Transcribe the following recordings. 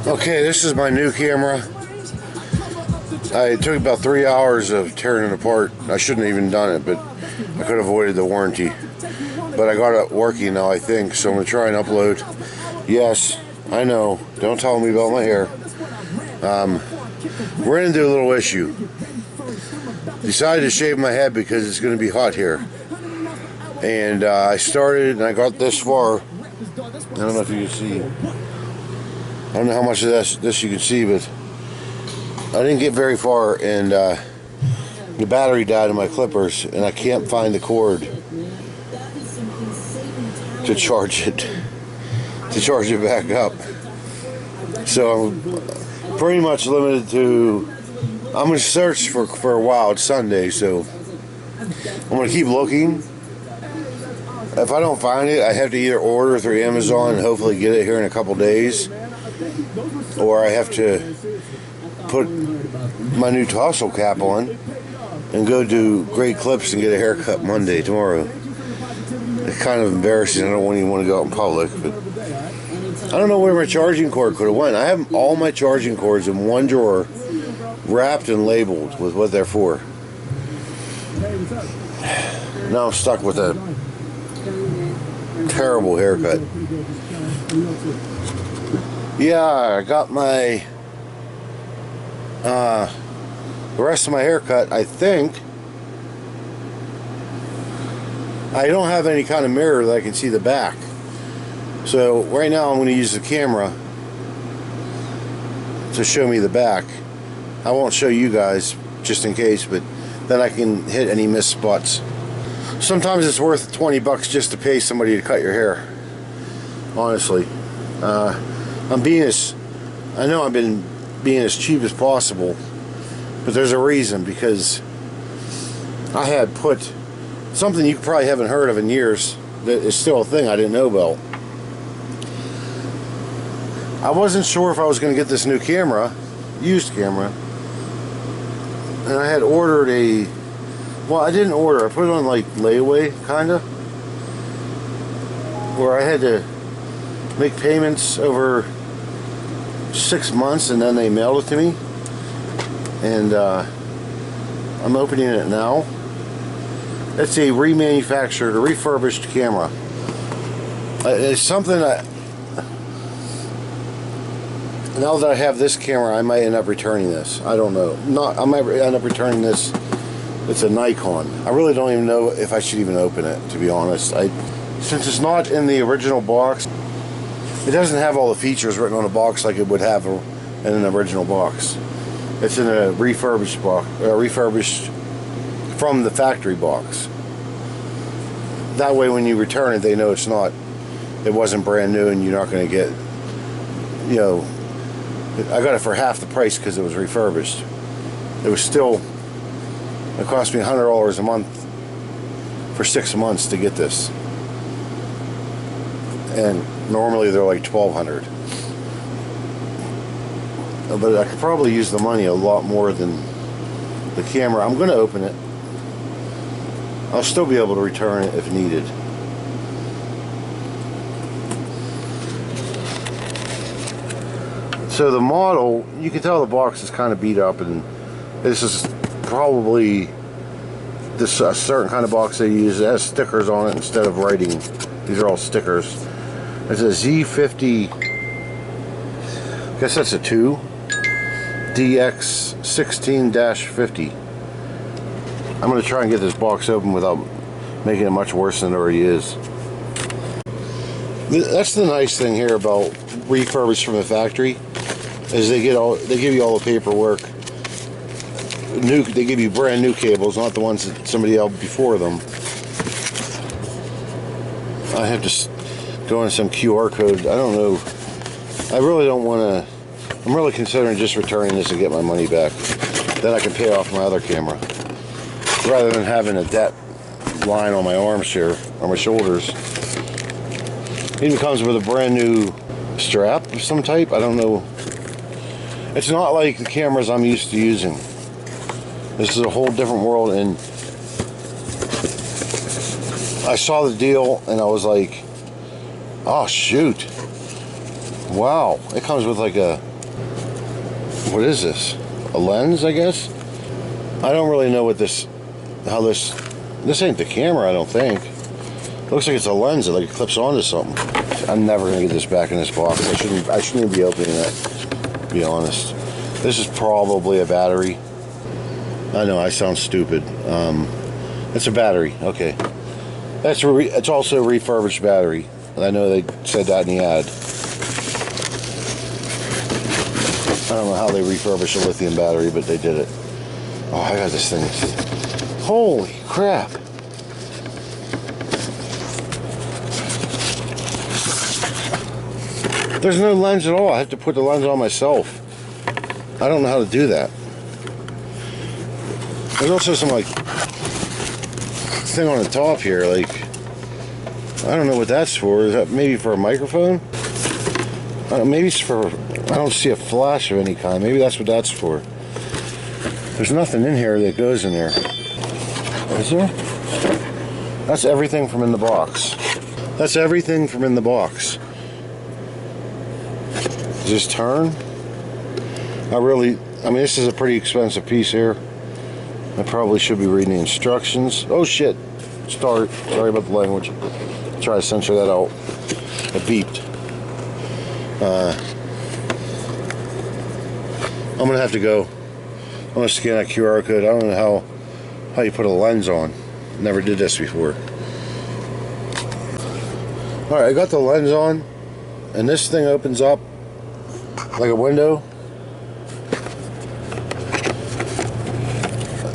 Okay, this is my new camera. It took about 3 hours of tearing it apart. I shouldn't have even done it, but I could have avoided the warranty. But I got it working now, I think, so I'm going to try and upload. Yes, I know. Don't tell me about my hair. We're into a little issue. Decided to shave my head because it's going to be hot here. And I started and I got this far. I don't know if you can see. I don't know how much of this you can see, but I didn't get very far, and the battery died in my clippers, and I can't find the cord to charge it back up. So I'm pretty much limited to. I'm gonna search for a while. It's Sunday, so I'm gonna keep looking. If I don't find it, I have to either order through Amazon and hopefully get it here in a couple days, or I have to put my new tussle cap on and go to Great Clips and get a haircut tomorrow. It's kind of embarrassing. I don't even want to go out in public, but I don't know where my charging cord could have went. I have all my charging cords in one drawer, wrapped and labeled with what they're for. Now I'm stuck with a terrible haircut. Yeah, I got my the rest of my haircut. I think I don't have any kind of mirror that I can see the back, so right now I'm going to use the camera to show me the back. I won't show you guys just in case, but then I can hit any missed spots. Sometimes it's worth $20 just to pay somebody to cut your hair. Honestly, I'm being I know I've been being as cheap as possible, but there's a reason, because I had put something you probably haven't heard of in years that is still a thing I didn't know about. I wasn't sure if I was going to get this new camera, used camera, and I had ordered well, I didn't order, I put it on like layaway, kinda, where I had to make payments over 6 months, and then they mailed it to me, and I'm opening it now. It's a remanufactured, a refurbished camera. It's something that, now that I have this camera, I might end up returning this. I don't know. I might end up returning this. It's a Nikon. I really don't even know if I should even open it, to be honest. Since it's not in the original box, it doesn't have all the features written on the box like it would have in an original box. It's in a refurbished box, refurbished from the factory box. That way, when you return it, they know it wasn't brand new, and you're not going to get, you know. I got it for half the price because it was refurbished. It cost me $100 a month for 6 months to get this, and normally they're like $1,200. But I could probably use the money a lot more than the camera. I'm going to open it. I'll still be able to return it if needed. So the model, you can tell the box is kind of beat up, and this is probably a certain kind of box they use. It has stickers on it instead of writing. These are all stickers. It's a Z50, I guess that's a 2, DX 16-50. I'm going to try and get this box open without making it much worse than it already is. That's the nice thing here about refurbished from the factory, is they give you all the paperwork. They give you brand new cables, not the ones that somebody held before them. I have to go into some QR code. I don't know. I really don't want to. I'm really considering just returning this and get my money back. Then I can pay off my other camera, rather than having a debt line on my arms here, on my shoulders. It even comes with a brand new strap of some type. I don't know. It's not like the cameras I'm used to using. This is a whole different world, and I saw the deal and I was like, oh shoot, wow. It comes with like a What is this? A lens, I guess? I don't really know what this, how this ain't the camera, I don't think. It looks like it's a lens that like clips onto something. I'm never gonna get this back in this box. I shouldn't even be opening it, to be honest. This is probably a battery. I know I sound stupid. It's a battery. Okay, it's also a refurbished battery. I know they said that in the ad. I don't know how they refurbish a lithium battery, but they did it. Oh, I got this thing. Holy crap! There's no lens at all. I have to put the lens on myself. I don't know how to do that. There's also some like thing on the top here, like I don't know what that's for. Is that maybe for a microphone? Maybe it's for, I don't see a flash of any kind. Maybe that's what that's for. There's nothing in here that goes in there. Is there? That's everything from in the box. That's everything from in the box. Does this turn? I mean, this is a pretty expensive piece here. I probably should be reading the instructions. Oh shit. Start. Sorry about the language. Try to censor that out. It beeped. I'm gonna have to go. I'm gonna scan that QR code. I don't know how you put a lens on. Never did this before. Alright, I got the lens on, and this thing opens up like a window.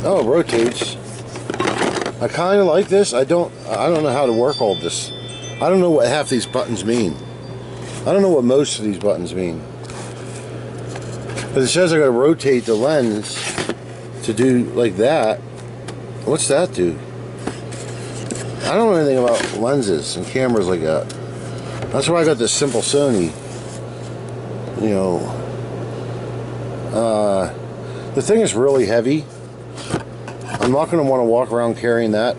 Oh, it rotates. I kind of like this. I don't know how to work all this. I don't know what half these buttons mean. I don't know what most of these buttons mean. But it says I gotta rotate the lens to do like that. What's that do? I don't know anything about lenses and cameras like that. That's why I got this simple Sony. You know, the thing is really heavy. I'm not going to want to walk around carrying that.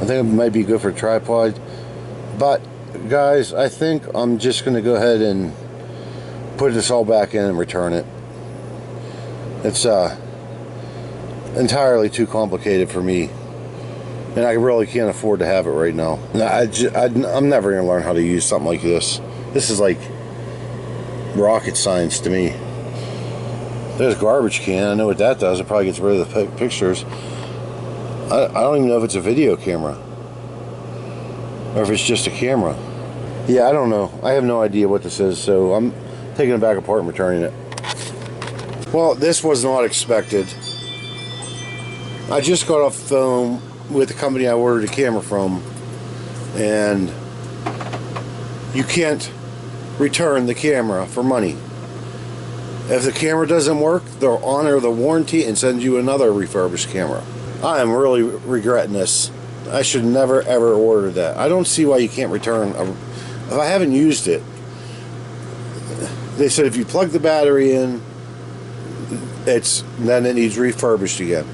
I think it might be good for a tripod. But guys, I think I'm just going to go ahead and put this all back in and return it. It's entirely too complicated for me, and I really can't afford to have it right now. I'm never going to learn how to use something like this. This is like rocket science to me. There's a garbage can. I know what that does. It probably gets rid of the pictures. I don't even know if it's a video camera or if it's just a camera. Yeah, I don't know. I have no idea what this is, so I'm taking it back apart and returning it. Well, this was not expected. I just got off the phone with the company I ordered a camera from, and you can't return the camera for money. If the camera doesn't work, they'll honor the warranty and send you another refurbished camera. I am really regretting this. I should never ever order that. I don't see why you can't return if I haven't used it. They said if you plug the battery in, then it needs refurbished again.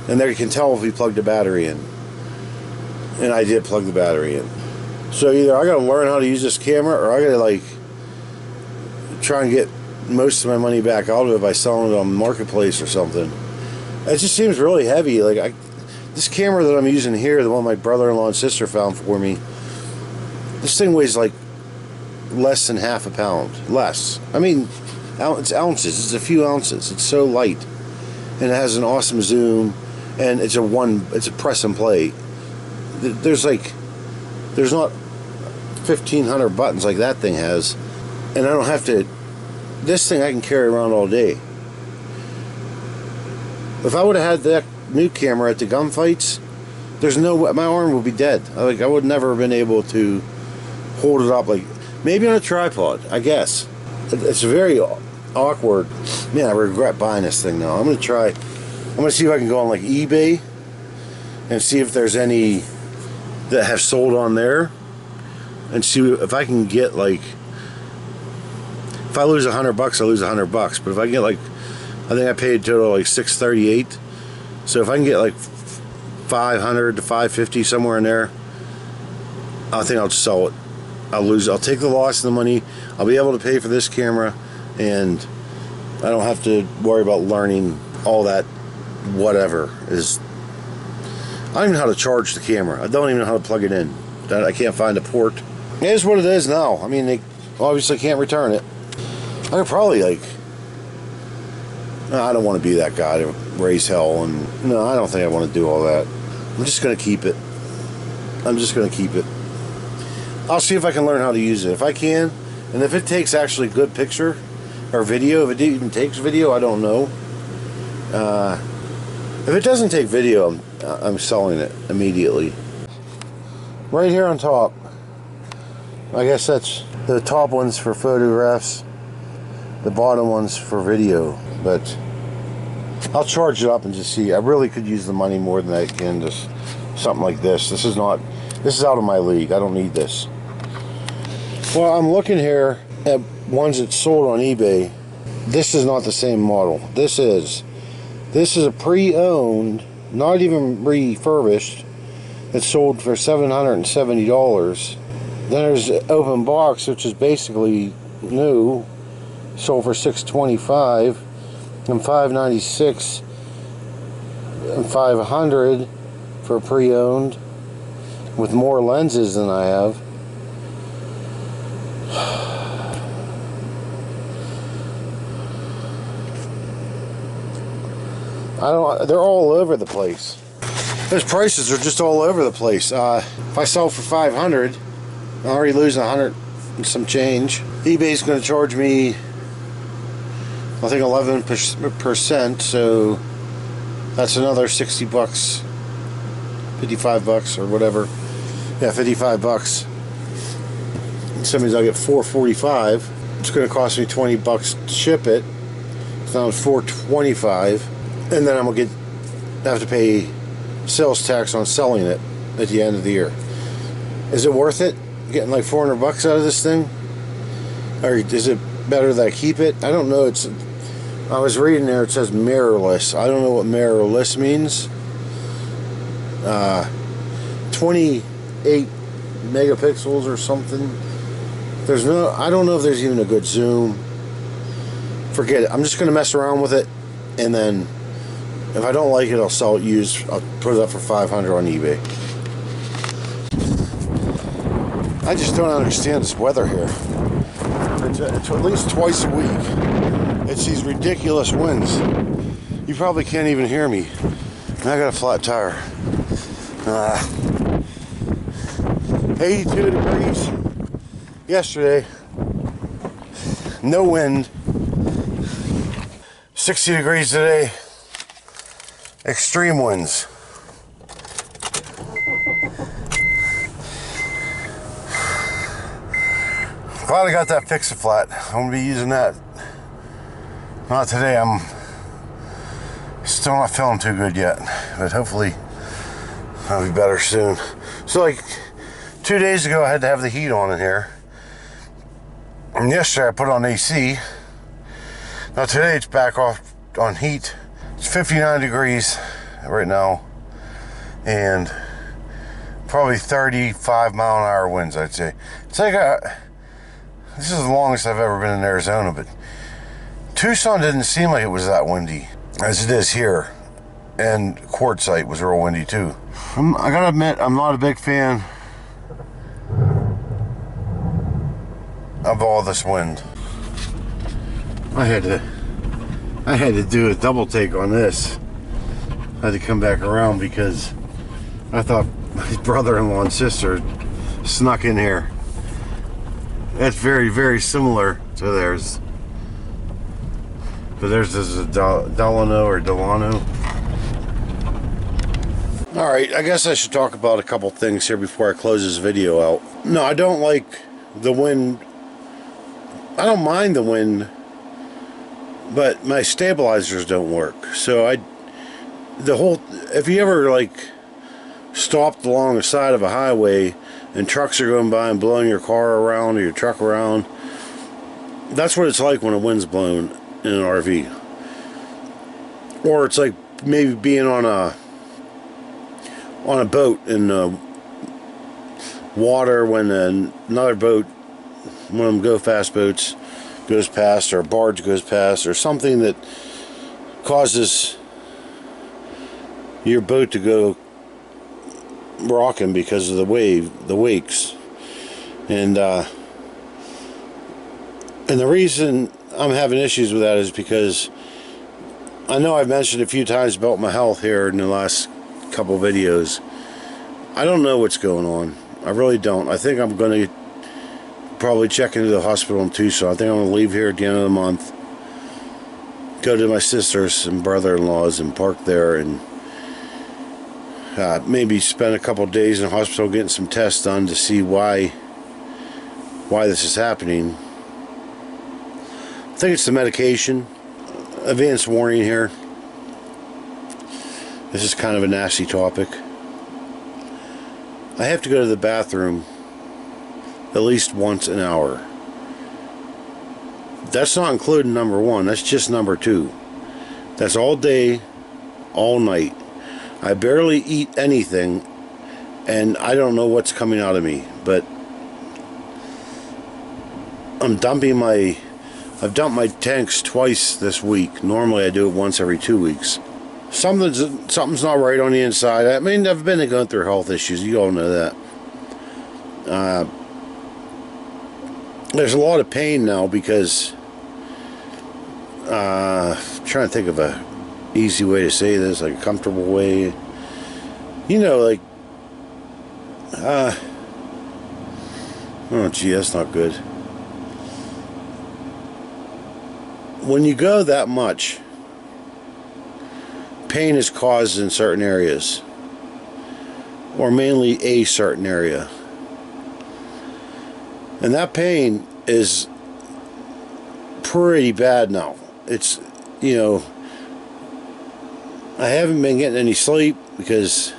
And they can tell if you plugged the battery in. And I did plug the battery in. So either I gotta learn how to use this camera, or I gotta like try and get most of my money back out of it by selling it on Marketplace or something. It just seems really heavy. Like this camera that I'm using here, the one my brother-in-law and sister found for me, this thing weighs like less than half a pound. Less. I mean, it's ounces. It's a few ounces. It's so light, and it has an awesome zoom, and it's a press and play. There's not 1,500 buttons like that thing has, and I don't have to. This thing I can carry around all day. If I would have had that new camera at the gunfights, there's no way, my arm would be dead. I would never have been able to hold it up, like maybe on a tripod, I guess. It's very awkward. Man, I regret buying this thing now. I'm gonna see if I can go on like eBay and see if there's any that have sold on there, and see if I can get like, if I lose $100, I lose $100. But if I get like, I think I paid total like $638. So if I can get like 500 to 550 somewhere in there, I think I'll sell it. I'll take the loss of the money. I'll be able to pay for this camera, and I don't have to worry about learning all that whatever is. I don't even know how to charge the camera. I don't even know how to plug it in. I can't find a port. It is what it is now. I mean, they obviously can't return it. I could probably, like, no, I don't want to be that guy to raise hell, and no, I don't think I want to do all that. I'm just going to keep it. I'm just going to keep it. I'll see if I can learn how to use it. If I can, and if it takes actually good picture or video, if it even takes video, I don't know. If it doesn't take video, I'm selling it immediately. Right here on top. I guess that's the top ones for photographs, the bottom ones for video, but I'll charge it up and just see. I really could use the money more than I can just something like this. This is out of my league. I don't need this. Well, I'm looking here at ones that sold on eBay. This is not the same model. This is a pre-owned, not even refurbished. It's sold for $770. Then there's open box, which is basically new, sold for $625, and $596 and $500 for pre-owned, with more lenses than I have. They're all over the place. Those prices are just all over the place. If I sell for $500, I'm already losing $100 and some change. eBay's going to charge me, I think, 11%, so that's another $60, $55 or whatever. Yeah, $55. So that means I'll get $445. It's going to cost me $20 to ship it. So now it's $425, and then I'm going to have to pay sales tax on selling it at the end of the year. Is it worth it? Getting like $400 out of this thing? Or is it better that I keep it? I don't know. I was reading there, it says mirrorless. I don't know what mirrorless means. 28 megapixels or something. I don't know if there's even a good zoom. Forget it. I'm just gonna mess around with it, and then if I don't like it, I'll sell it used. I'll put it up for $500 on eBay. I just don't understand this weather here. It's at least twice a week. It's these ridiculous winds. You probably can't even hear me. And I got a flat tire. 82 degrees yesterday. No wind. 60 degrees today. Extreme winds. Glad I got that Fix-A-Flat. I'm going to be using that. Not today. I'm still not feeling too good yet, but hopefully I'll be better soon. So like 2 days ago I had to have the heat on in here, and yesterday I put on AC. Now today it's back off on heat. It's 59 degrees right now, and probably 35 mile an hour winds, I'd say. It's like this is the longest I've ever been in Arizona, but Tucson didn't seem like it was that windy as it is here, and Quartzsite was real windy too. I gotta admit, I'm not a big fan of all this wind. I had to do a double take on this. I had to come back around because I thought my brother-in-law and sister snuck in here. That's very, very similar to theirs. But theirs is a Delano or Delano. Alright, I guess I should talk about a couple things here before I close this video out. No, I don't like the wind. I don't mind the wind, but my stabilizers don't work. So if you ever like stopped along the side of a highway and trucks are going by and blowing your car around or your truck around, that's what it's like when a wind's blowing in an RV. Or it's like maybe being on a boat in water when another boat, one of them go fast boats, goes past, or a barge goes past, or something that causes your boat to go rocking because of the wakes. And the reason I'm having issues with that is because I know I've mentioned a few times about my health here in the last couple videos. I don't know what's going on. I really don't. I think I'm going to probably check into the hospital in Tucson. I think I'm going to leave here at the end of the month, go to my sisters and brother-in-laws and park there, and maybe spend a couple days in the hospital getting some tests done to see why this is happening. I think it's the medication. Advance warning here. This is kind of a nasty topic. I have to go to the bathroom at least once an hour. That's not including number one. That's just number two. That's all day, all night. I barely eat anything, and I don't know what's coming out of me, but I've dumped my tanks twice this week. Normally I do it once every 2 weeks. Something's not right on the inside. I mean, I've been going through health issues. You all know that. There's a lot of pain now because I'm trying to think of a easy way to say this, like a comfortable way. You know, like oh gee, that's not good. When you go that much, pain is caused in certain areas, or mainly a certain area, and that pain is pretty bad now. It's, you know, I haven't been getting any sleep because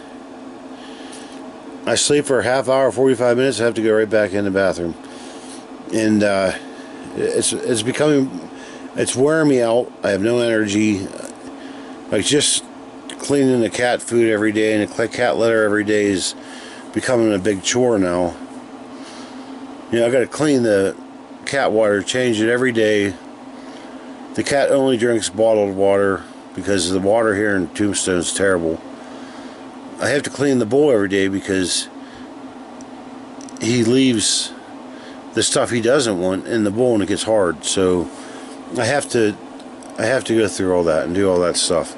I sleep for a half hour, 45 minutes. I have to go right back in the bathroom, and it's becoming. It's wearing me out. I have no energy. Like, just cleaning the cat food every day and the cat litter every day is becoming a big chore now. You know, I got to clean the cat water, change it every day. The cat only drinks bottled water because the water here in Tombstone is terrible. I have to clean the bowl every day because he leaves the stuff he doesn't want in the bowl and it gets hard. So I have to go through all that and do all that stuff.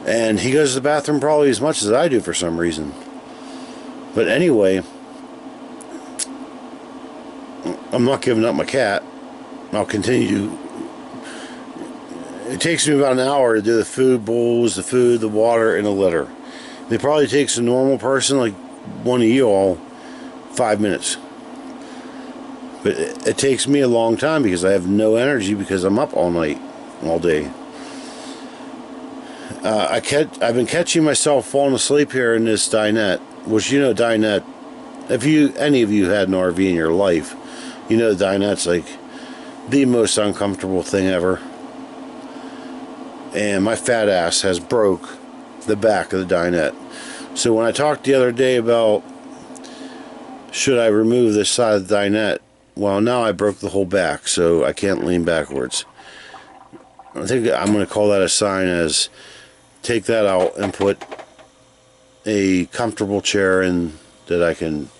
And he goes to the bathroom probably as much as I do for some reason. But anyway, I'm not giving up my cat. I'll continue. It takes me about an hour to do the food bowls, the food, the water, and the litter. It probably takes a normal person like one of you all 5 minutes. But it takes me a long time because I have no energy because I'm up all night, all day. I've been catching myself falling asleep here in this dinette, which, you know, dinette, if any of you had an RV in your life, you know dinette's like the most uncomfortable thing ever. And my fat ass has broke the back of the dinette. So when I talked the other day about should I remove this side of the dinette, well, now I broke the whole back, so I can't lean backwards. I think I'm going to call that a sign, as take that out and put a comfortable chair in that I can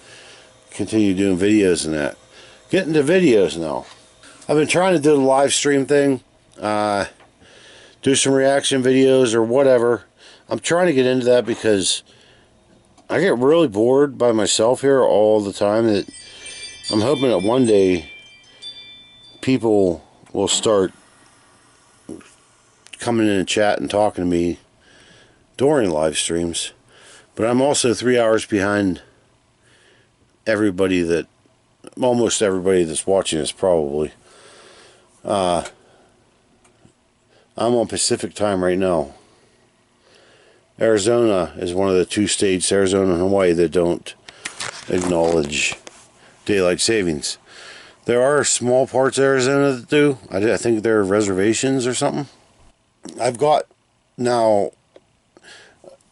continue doing videos in that. Getting to videos now. I've been trying to do the live stream thing, do some reaction videos or whatever. I'm trying to get into that because I get really bored by myself here all the time. That I'm hoping that one day people will start coming in and chat and talking to me during live streams. But I'm also 3 hours behind everybody that, almost everybody that's watching this probably. I'm on Pacific time right now. Arizona is one of the two states, Arizona and Hawaii, that don't acknowledge daylight savings. There are small parts of Arizona that do. I think there are reservations or something. I've got, now,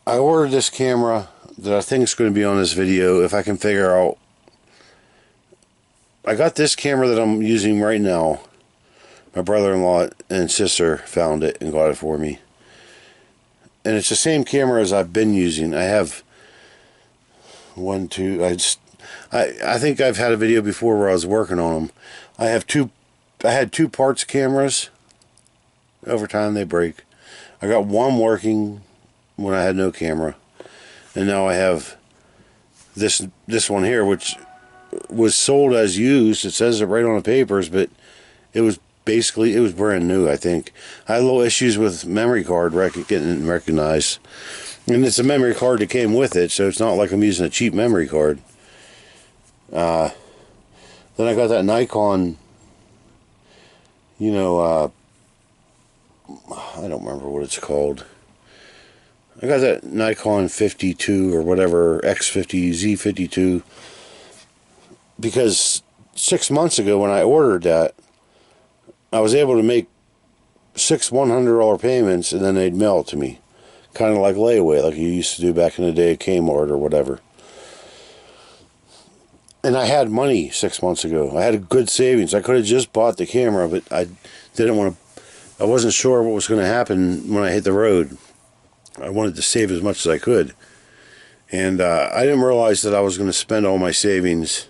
I ordered this camera that I think is going to be on this video if I can figure out. I got this camera that I'm using right now My brother-in-law and sister found it and got it for me. And it's the same camera as I've been using. I have one, two, I think I've had a video before where I was working on them. I had two parts cameras. Over time they break. I got one working when I had no camera. And now I have this one here, which was sold as used. It says it right on the papers, but it was brand new, I think. I had little issues with memory card getting recognized. And it's a memory card that came with it, so it's not like I'm using a cheap memory card. Then I got that Nikon, you know, I don't remember what it's called. I got that Nikon 52 or whatever, X50, Z52, because 6 months ago when I ordered that, I was able to make 6 $100 payments and then they'd mail it to me. Kind of like layaway, like you used to do back in the day at Kmart or whatever. And I had money 6 months ago. I had a good savings. I could have just bought the camera, but I didn't want to. I wasn't sure what was going to happen when I hit the road. I wanted to save as much as I could. And I didn't realize that I was going to spend all my savings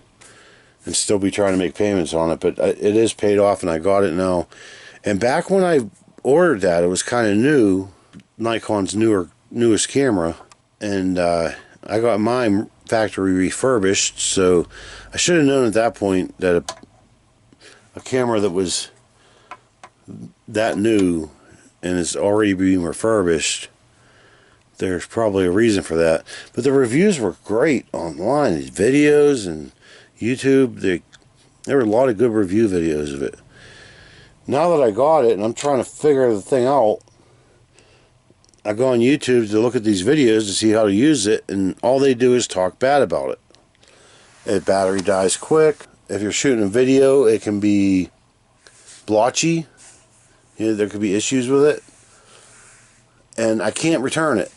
and still be trying to make payments on it, but it is paid off and I got it now. And back when I ordered that, it was kind of new, Nikon's newest camera, and I got mine factory refurbished, so I should have known at that point that a camera that was that new and is already being refurbished, there's probably a reason for that. But the reviews were great online, these videos and YouTube, there were a lot of good review videos of it. Now that I got it and I'm trying to figure the thing out, I go on YouTube to look at these videos to see how to use it, and all they do is talk bad about it. The battery dies quick. If you're shooting a video, it can be blotchy. You know, there could be issues with it. And I can't return it.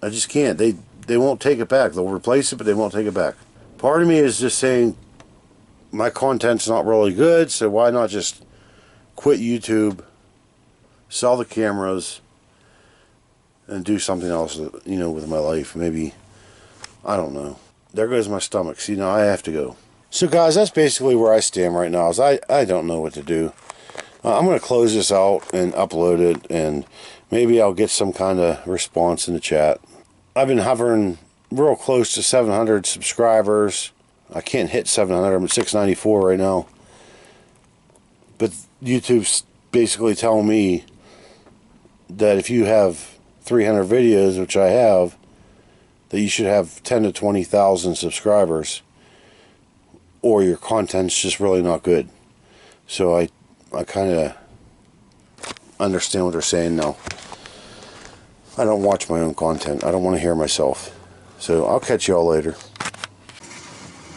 I just can't. They won't take it back. They'll replace it, but they won't take it back. Part of me is just saying, my content's not really good, so why not just quit YouTube, sell the cameras, and do something else, you know, with my life. Maybe, I don't know. There goes my stomach. See, now I have to go. So guys, that's basically where I stand right now. Is I don't know what to do. I'm going to close this out and upload it, and maybe I'll get some kind of response in the chat. I've been hovering real close to 700 subscribers. I can't hit 700. I'm at 694 right now. But YouTube's basically telling me that if you have 300 videos, which I have, that you should have 10 to 20,000 subscribers, or your content's just really not good. So I kind of understand what they're saying now. I don't watch my own content. I don't want to hear myself. So I'll catch y'all later.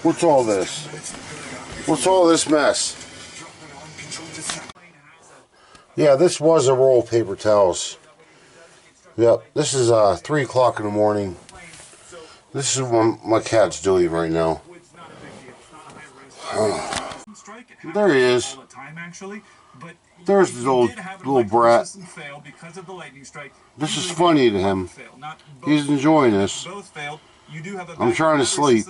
What's all this? What's all this mess? Yeah, this was a roll of paper towels. Yep, this is 3 o'clock in the morning. This is what my cat's doing right now. There he is. There's the little brat. This is funny to him. He's enjoying this. I'm trying to sleep.